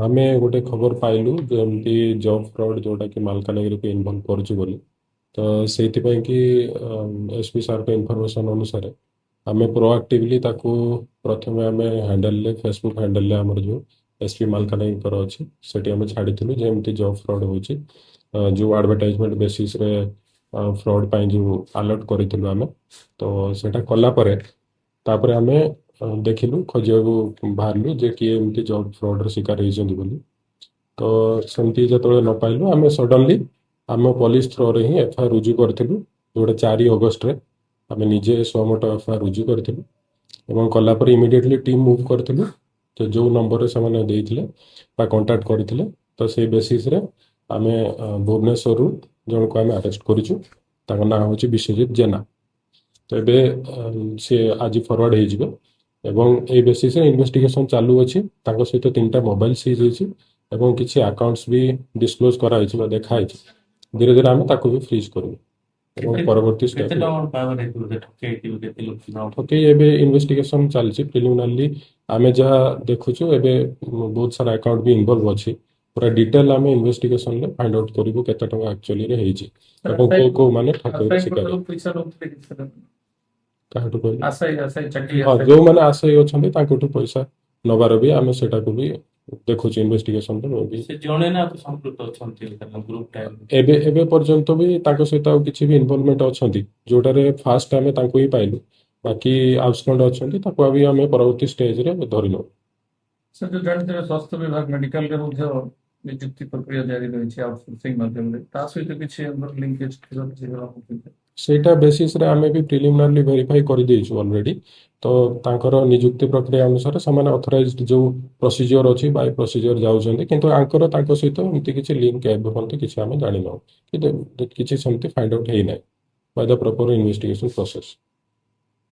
ଆମେ ଗୋଟେ ଖବର ପାଇଲୁ ଯେମିତି ଜବ୍ ଫ୍ରଡ୍ ଯୋଉଟା କି ମାଲକାନଗିରିକୁ ଇନଭଲ୍ଭ କରୁଛି ବୋଲି। ତ ସେଇଥିପାଇଁ କି ଏସ୍ ପି ସାର୍ଙ୍କ ଇନଫର୍ମେସନ୍ ଅନୁସାରେ ଆମେ ପ୍ରୋଆକ୍ଟିଭଲି ତାକୁ ପ୍ରଥମେ ଆମେ ହ୍ୟାଣ୍ଡେଲରେ ଫେସବୁକ୍ ହ୍ୟାଣ୍ଡେଲରେ ଆମର ଯେଉଁ ଏସ୍ ପି ମାଲକାନଗିରିଙ୍କର ଅଛି ସେଠି ଆମେ ଛାଡ଼ିଥିଲୁ ଯେ ଏମିତି ଜବ୍ ଫ୍ରଡ୍ ହେଉଛି। ଯେଉଁ ଆଡ଼ଭର୍ଟାଇଜମେଣ୍ଟ ବେସିସ୍ରେ ଫ୍ରଡ୍ ପାଇଁ ଯେଉଁ ଆଲର୍ଟ କରିଥିଲୁ ଆମେ, ତ ସେଇଟା କଲା ପରେ ତାପରେ ଆମେ ଦେଖିଲୁ ଖୋଜିବାକୁ ବାହାରିଲୁ ଯେ କିଏ ଏମିତି ଜବ୍ ଫ୍ରଡ୍ର ଶିକାର ହେଇଛନ୍ତି ବୋଲି। ତ ସେମିତି ଯେତେବେଳେ ନ ପାଇଲୁ ଆମେ ସଡନଲି ଆମ ପୋଲିସ ଥ୍ରୋରେ ହିଁ ଏଫଆଇଆର୍ ରୁଜୁ କରିଥିଲୁ, ଯୋଉଟା 4 ଅଗଷ୍ଟରେ ଆମେ ନିଜେ ସହମତ ଏଫଆଇଆର୍ ରୁଜୁ କରିଥିଲୁ। ଏବଂ କଲା ପରେ ଇମିଡ଼ିଏଟଲି ଟିମ୍ ମୁଭ୍ କରିଥିଲୁ, ତ ଯେଉଁ ନମ୍ବରରେ ସେମାନେ ଦେଇଥିଲେ ବା କଣ୍ଟାକ୍ଟ କରିଥିଲେ, ତ ସେଇ ବେସିସ୍ରେ ଆମେ ଭୁବନେଶ୍ୱରରୁ ଜଣକୁ ଆମେ ଆରେଷ୍ଟ କରିଛୁ। ତାଙ୍କ ନାଁ ହେଉଛି ବିଶ୍ୱଜିତ ଜେନା। ତ ଏବେ ସେ ଆଜି ଫରୱାର୍ଡ ହେଇଯିବେ ଏବଂ ଏଇ ବେସିସ୍ରେ ଇନଭେଷ୍ଟିଗେସନ୍ ଚାଲୁ ଅଛି। ତାଙ୍କ ସହିତ 3ଟା ମୋବାଇଲ ସିଜ୍ ହେଇଛି ଏବଂ କିଛି ଆକାଉଣ୍ଟସ୍ ବି ଡିସକ୍ଲୋଜ୍ କରାହେଇଛି ବା ଦେଖାହେଇଛି। ଧୀରେ ଧୀରେ ଆମେ ତାକୁ ବି ଫ୍ରିଜ୍ କରିବୁ ଏବଂ ପରବର୍ତ୍ତୀ କେତେ ଷ୍ଟେପ୍ ଟଙ୍କା ପାଇବାର ହେଇଥିବ ଯେ ଠକେଇଥିବ କେତେ ଲୋକ ଜଣାପଡୁଛି? ଠକେଇ ଏବେ ଇନଭେଷ୍ଟିଗେସନ୍ ଚାଲିଛି। ପ୍ରିଲିମିନାରଲି ଆମେ ଯାହା ଦେଖୁଛୁ ଏବେ ବହୁତ ସାରା ଆକାଉଣ୍ଟ ବି ଇନଭଲ୍ଭ ଅଛି। ପୁରା ଡିଟେଲ ଆମେ ଇନଭେଷ୍ଟିଗେସନରେ ଫାଇଣ୍ଡ ଆଉଟ୍ କରିବୁ କେତେ ଟଙ୍କା ଆକ୍ଚୁଆଲିରେ ହେଇଛି ଏବଂ କୋଉ କୋଉ ମାନେ ଠକେଇର ଶିକାର ହେଇଛି। ପଇସା ରହୁଥିଲେ କିଛି ସେଟା କାହାଠୁ କହିଲେ? ଆଶାୟୀ ଆଶାୟୀ ଚାକିରି ହଁ, ଆଶାୟୀ ଯୋଉମାନେ ଆଶାୟୀ ଅଛନ୍ତି ତାଙ୍କଠୁ ପଇସା ନବାର ବି ଆମେ ସେଟାକୁ ବି ଦେଖୁଛୁ ଇନଭେଷ୍ଟିଗେସନରେ ମୁଁ ବି। ସେ ଜଣେ ନା ଆଉ ସମ୍ପୃକ୍ତ ଅଛନ୍ତି ଗ୍ରୁପ ଟା? ଏବେ ଏବେ ପର୍ଯ୍ୟନ୍ତ ବି ତାଙ୍କ ସହିତ ଆଉ କିଛି ବି ଇନଭଲଭମେଣ୍ଟ ଅଛନ୍ତି, ଯୋଉଟାରେ ଫାଷ୍ଟ ଆମେ ତାଙ୍କୁ ହିଁ ପାଇଲୁ। ବାକି ଆବସେଣ୍ଟ ଅଛନ୍ତି, ତାକୁ ବି ଆମେ ପରବର୍ତ୍ତୀ ଷ୍ଟେଜରେ ଧରିନୁ। ସେ ଯୋଉ ଜାଣିଥିବେ ସ୍ୱାସ୍ଥ୍ୟ ବିଭାଗ ମେଡିକାଲରେ ମଧ୍ୟ ନିଯୁକ୍ତି ପ୍ରକ୍ରିୟା ଜାରି ରହିଛି ଆଉଟସୋର୍ସିଂ ମାଧ୍ୟମରେ, ତା ସହିତ କିଛି ଆମର ଲିଙ୍କେଜ ଥିବ କିଛି ଜଣାପଡୁଛି? ସେଇଟା ବେସିସ୍ରେ ଆମେ ବି ପ୍ରିଲିମିନାରଲି ଭେରିଫାଇ କରିଦେଇଛୁ ଅଲରେଡି। ତ ତାଙ୍କର ନିଯୁକ୍ତି ପ୍ରକ୍ରିୟା ଅନୁସାରେ ସେମାନେ ଅଥରାଇଜଡ ଯେଉଁ ପ୍ରୋସିଜିଓର ଅଛି ବାଇ ପ୍ରୋସିଜିଓର ଯାଉଛନ୍ତି, କିନ୍ତୁ ଆଙ୍କର ତାଙ୍କ ସହିତ ଏମିତି କିଛି ଲିଙ୍କ ଏବେ ପର୍ଯ୍ୟନ୍ତ କିଛି ଆମେ ଜାଣିନାହୁଁ, କିନ୍ତୁ କିଛି ସେମିତି ଫାଇଣ୍ଡ ଆଉଟ୍ ହେଇନାହିଁ ବାଇ ଦ ପ୍ରପର ଇନଭେଷ୍ଟିଗେସନ ପ୍ରୋସେସ୍।